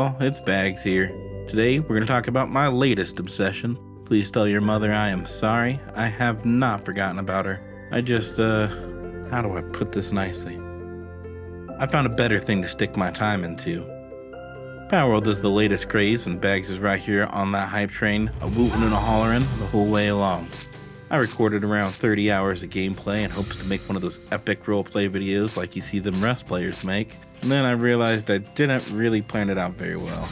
y'all, it's Bags here. Today, we're going to talk about my latest obsession. Please tell your mother I am sorry. I have not forgotten about her. I just, how do I put this nicely? I found a better thing to stick my time into. Palworld is the latest craze, and Bags is right here on that hype train, a wootin' and a hollerin' the whole way along. I recorded around 30 hours of gameplay in hopes to make one of those epic roleplay videos like you see them Rust players make, and then I realized I didn't really plan it out very well.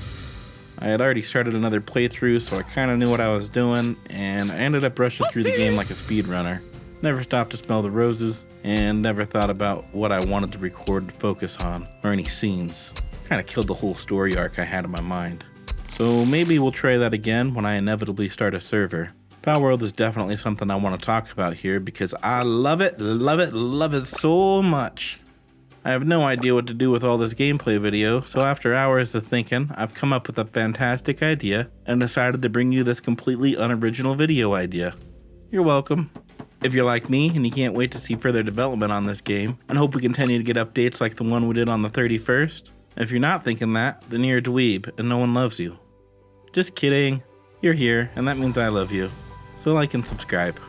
I had already started another playthrough, so I kinda knew what I was doing, and I ended up rushing through the game like a speedrunner. Never stopped to smell the roses, and never thought about what I wanted to record and focus on, or any scenes. Kinda killed the whole story arc I had in my mind. So maybe we'll try that again when I inevitably start a server. Palworld is definitely something I want to talk about here because I love it so much. I have no idea what to do with all this gameplay video, so after hours of thinking, I've come up with a fantastic idea and decided to bring you this completely unoriginal video idea. You're welcome. If you're like me and you can't wait to see further development on this game and hope we continue to get updates like the one we did on the 31st, if you're not thinking that, then you're a dweeb and no one loves you. Just kidding. You're here and that means I love you. So like and subscribe.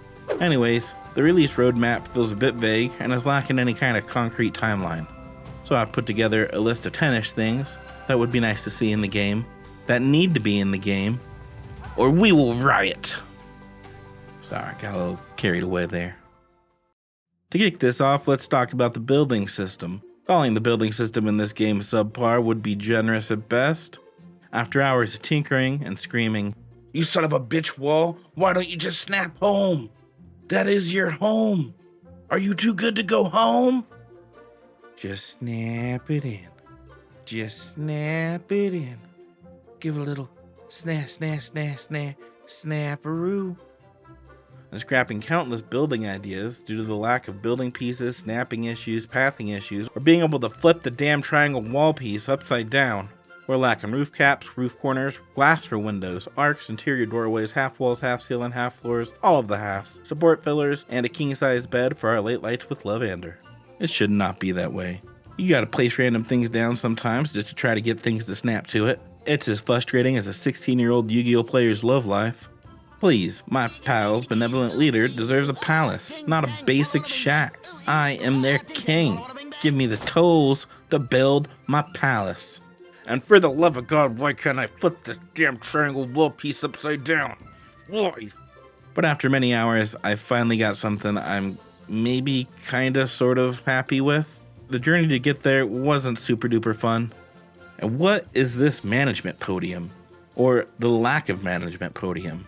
Anyways, the release roadmap feels a bit vague and is lacking any kind of concrete timeline. So I put together a list of 10-ish things that would be nice to see in the game, that need to be in the game, or we will riot. Sorry, got a little carried away there. To kick this off, let's talk about the building system. Calling the building system in this game subpar would be generous at best. After hours of tinkering and screaming, "You son of a bitch wall, why don't you just snap home? That is your home. Are you too good to go home? Just snap it in. Just snap it in. Give a little snapperoo." And scrapping countless building ideas due to the lack of building pieces, snapping issues, pathing issues, or being able to flip the damn triangle wall piece upside down. We're lacking roof caps, roof corners, glass for windows, arcs, interior doorways, half walls, half ceiling, half floors, all of the halves, support pillars, and a king-size bed for our late lights with Love-Ander. It should not be that way. You gotta place random things down sometimes just to try to get things to snap to it. It's as frustrating as a 16-year-old Yu-Gi-Oh player's love life. Please, my pal's benevolent leader deserves a palace, not a basic shack. I am their king. Give me the tools to build my palace. And for the love of God, why can't I flip this damn triangle wall piece upside down? Why? But after many hours, I finally got something I'm maybe kinda sort of happy with. The journey to get there wasn't super duper fun. And what is this management podium? Or the lack of management podium?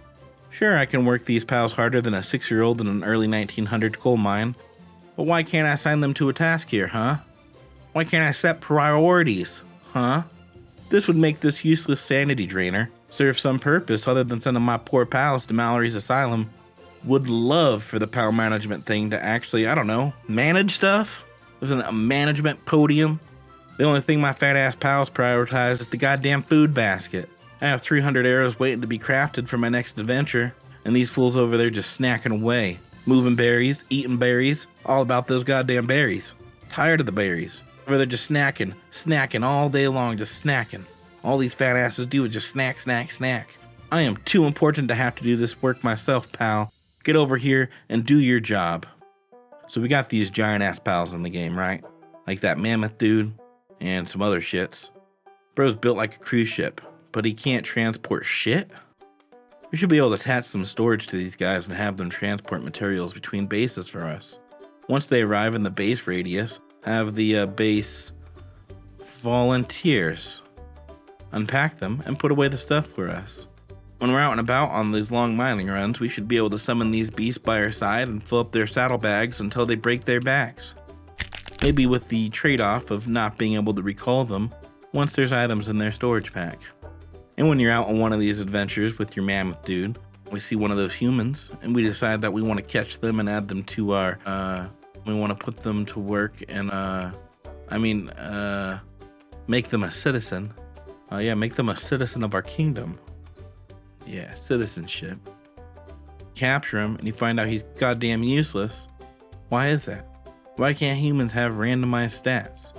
Sure, I can work these pals harder than a 6-year-old in an early 1900 coal mine. But why can't I assign them to a task here, huh? Why can't I set priorities, huh? This would make this useless sanity drainer serve some purpose other than sending my poor pals to Mallory's Asylum. Would love for the pal management thing to actually, I don't know, manage stuff? Isn't it a management podium? The only thing my fat ass pals prioritize is the goddamn food basket. I have 300 arrows waiting to be crafted for my next adventure, and these fools over there just snacking away. Moving berries, eating berries, all about those goddamn berries. Tired of the berries. Where they're just snacking all day long, just snacking. All these fat asses do is just snack. I am too important to have to do this work myself, pal. Get over here and do your job. So we got these giant ass pals in the game, right? Like that mammoth dude and some other shits. Bro's built like a cruise ship, but he can't transport shit? We should be able to attach some storage to these guys and have them transport materials between bases for us. Once they arrive in the base radius, have the base volunteers unpack them and put away the stuff for us. When we're out and about on these long mining runs, we should be able to summon these beasts by our side and fill up their saddlebags until they break their backs. Maybe with the trade-off of not being able to recall them once there's items in their storage pack. And when you're out on one of these adventures with your mammoth dude, we see one of those humans and we decide that we want to catch them and add them to our, we want to put them to work and, make them a citizen. Make them a citizen of our kingdom. Yeah, citizenship. Capture him and you find out he's goddamn useless. Why is that? Why can't humans have randomized stats?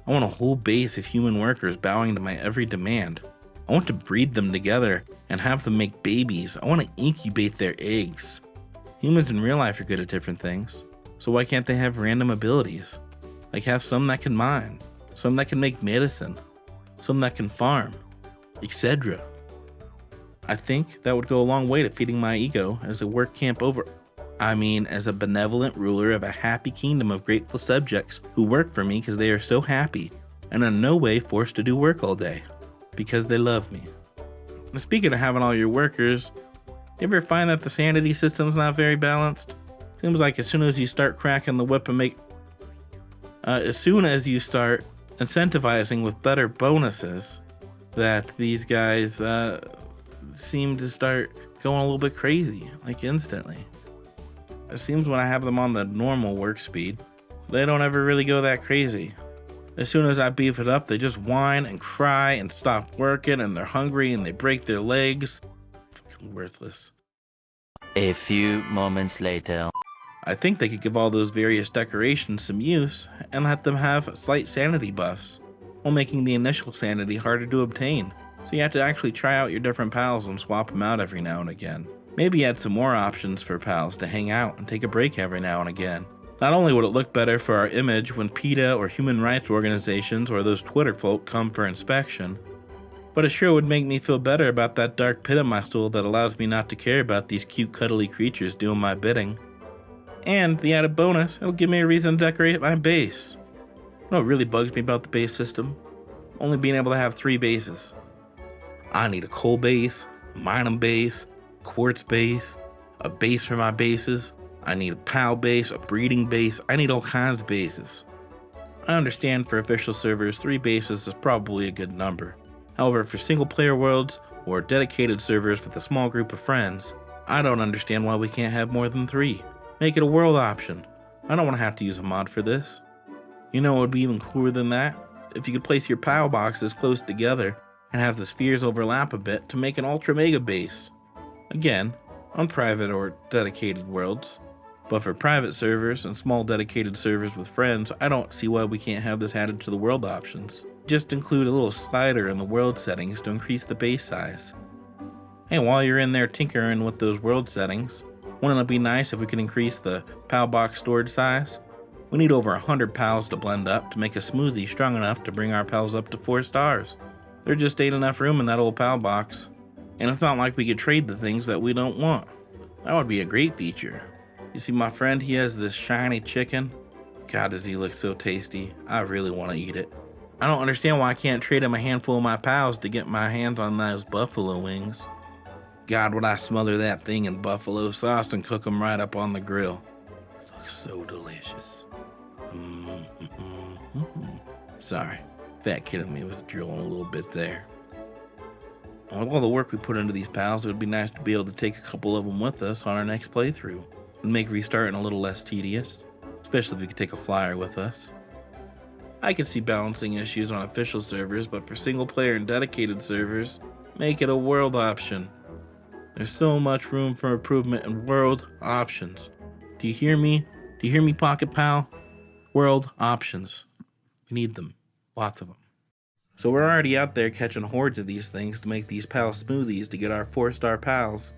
I want a whole base of human workers bowing to my every demand. I want to breed them together and have them make babies. I want to incubate their eggs. Humans in real life are good at different things, so why can't they have random abilities? Like have some that can mine, some that can make medicine, some that can farm, etc. I think that would go a long way to feeding my ego as a as a benevolent ruler of a happy kingdom of grateful subjects who work for me because they are so happy and in no way forced to do work all day because they love me. And speaking of having all your workers, you ever find that the sanity system's not very balanced? Seems like as soon as you start cracking the whip and as soon as you start incentivizing with better bonuses, that these guys seem to start going a little bit crazy, like instantly. It seems when I have them on the normal work speed, they don't ever really go that crazy. As soon as I beef it up, they just whine and cry and stop working, and they're hungry and they break their legs. Fucking worthless. A few moments later. I think they could give all those various decorations some use and let them have slight sanity buffs, while making the initial sanity harder to obtain. So you have to actually try out your different pals and swap them out every now and again. Maybe add some more options for pals to hang out and take a break every now and again. Not only would it look better for our image when PETA or human rights organizations or those Twitter folk come for inspection, but it sure would make me feel better about that dark pit in my soul that allows me not to care about these cute cuddly creatures doing my bidding. And the added bonus, it'll give me a reason to decorate my base. You know what really bugs me about the base system? Only being able to have 3 bases. I need a coal base, a mining base, quartz base, a base for my bases. I need a POW base, a breeding base. I need all kinds of bases. I understand for official servers, 3 bases is probably a good number. However, for single player worlds or dedicated servers with a small group of friends, I don't understand why we can't have more than 3. Make it a world option. I don't want to have to use a mod for this. You know what would be even cooler than that? If you could place your POW boxes close together and have the spheres overlap a bit to make an ultra mega base. Again, on private or dedicated worlds. But for private servers and small dedicated servers with friends, I don't see why we can't have this added to the world options. Just include a little slider in the world settings to increase the base size. Hey, while you're in there tinkering with those world settings, wouldn't it be nice if we could increase the POW box storage size? We need over 100 POWs to blend up to make a smoothie strong enough to bring our POWs up to 4 stars. There just ain't enough room in that old POW box. And it's not like we could trade the things that we don't want. That would be a great feature. You see my friend, he has this shiny chicken. God, does he look so tasty. I really want to eat it. I don't understand why I can't trade him a handful of my POWs to get my hands on those buffalo wings. God, would I smother that thing in buffalo sauce and cook them right up on the grill. It looks so delicious. Sorry, fat kid in me was drilling a little bit there. With all the work we put into these pals, it would be nice to be able to take a couple of them with us on our next playthrough and make restarting a little less tedious, especially if we could take a flyer with us. I can see balancing issues on official servers, but for single player and dedicated servers, make it a world option. There's so much room for improvement in world options. Do you hear me? Do you hear me, Pocket Pal? World options. We need them. Lots of them. So we're already out there catching hordes of these things to make these pal smoothies to get our 4-star pals.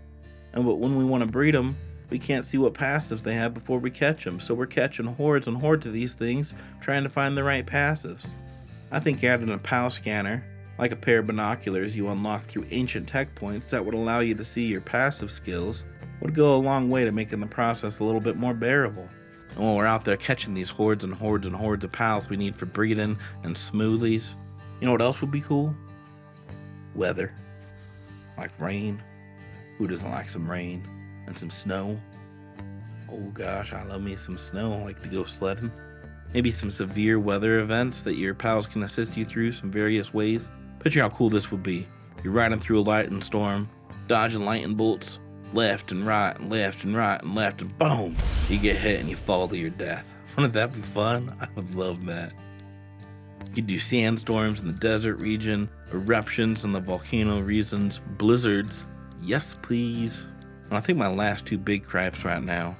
But when we want to breed them, we can't see what passives they have before we catch them. So we're catching hordes and hordes of these things, trying to find the right passives. I think adding a pal scanner, like a pair of binoculars you unlock through ancient tech points that would allow you to see your passive skills, would go a long way to making the process a little bit more bearable. And when we're out there catching these hordes and hordes and hordes of pals we need for breeding and smoothies, you know what else would be cool? Weather. Like rain. Who doesn't like some rain? And some snow? Oh gosh, I love me some snow. I like to go sledding. Maybe some severe weather events that your pals can assist you through some various ways. Picture how cool this would be. You're riding through a lightning storm, dodging lightning bolts, left and right and left and right and left, and boom! You get hit and you fall to your death. Wouldn't that be fun? I would love that. You could do sandstorms in the desert region, eruptions in the volcano regions, blizzards. Yes, please. And I think my last 2 big gripes right now.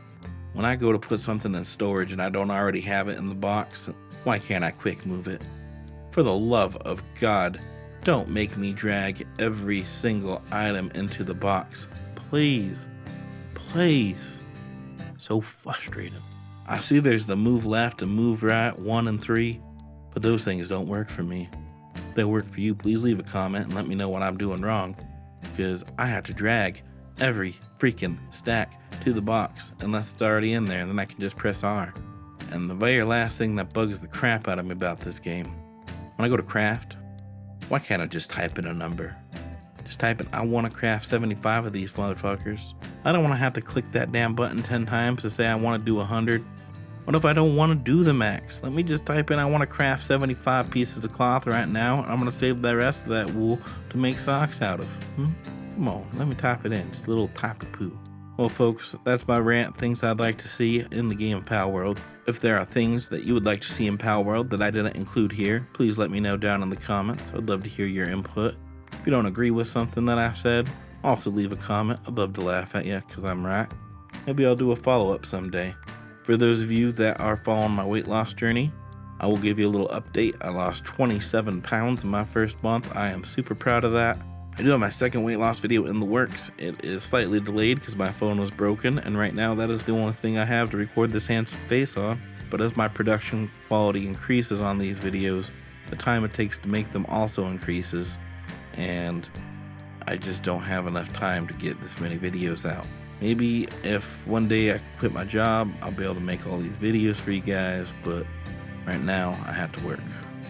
When I go to put something in storage and I don't already have it in the box, why can't I quick move it? For the love of God, don't make me drag every single item into the box. Please. Please. So frustrated. I see there's the move left and move right, 1 and 3, but those things don't work for me. If they work for you, please leave a comment and let me know what I'm doing wrong, because I have to drag every freaking stack to the box unless it's already in there, and then I can just press R. And the very last thing that bugs the crap out of me about this game, when I go to craft, why can't I just type in a number? Just type in, I want to craft 75 of these motherfuckers. I don't want to have to click that damn button 10 times to say I want to do 100. What if I don't want to do the max? Let me just type in, I want to craft 75 pieces of cloth right now, and I'm going to save the rest of that wool to make socks out of. Come on, let me type it in, just a little type of poo. Well folks, that's my rant, things I'd like to see in the game of Palworld. If there are things that you would like to see in Palworld that I didn't include here, please let me know down in the comments. I'd love to hear your input. If you don't agree with something that I've said, also leave a comment. I'd love to laugh at you because I'm right. Maybe I'll do a follow-up someday. For those of you that are following my weight loss journey, I will give you a little update. I lost 27 pounds in my first month. I am super proud of that. I do have my second weight loss video in the works. It is slightly delayed because my phone was broken, and right now that is the only thing I have to record this handsome face on. But as my production quality increases on these videos, the time it takes to make them also increases, and I just don't have enough time to get this many videos out. Maybe if one day I quit my job, I'll be able to make all these videos for you guys, but right now I have to work,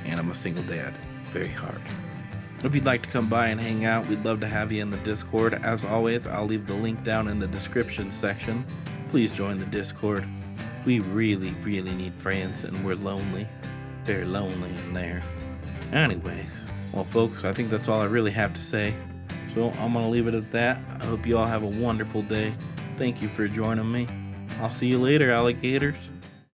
and I'm a single dad. Very hard. If you'd like to come by and hang out, we'd love to have you in the Discord. As always, I'll leave the link down in the description section. Please join the Discord. We really need friends, and we're lonely. Very lonely in there. Anyways, well folks, I think that's all I really have to say. So I'm going to leave it at that. I hope you all have a wonderful day. Thank you for joining me. I'll see you later, alligators.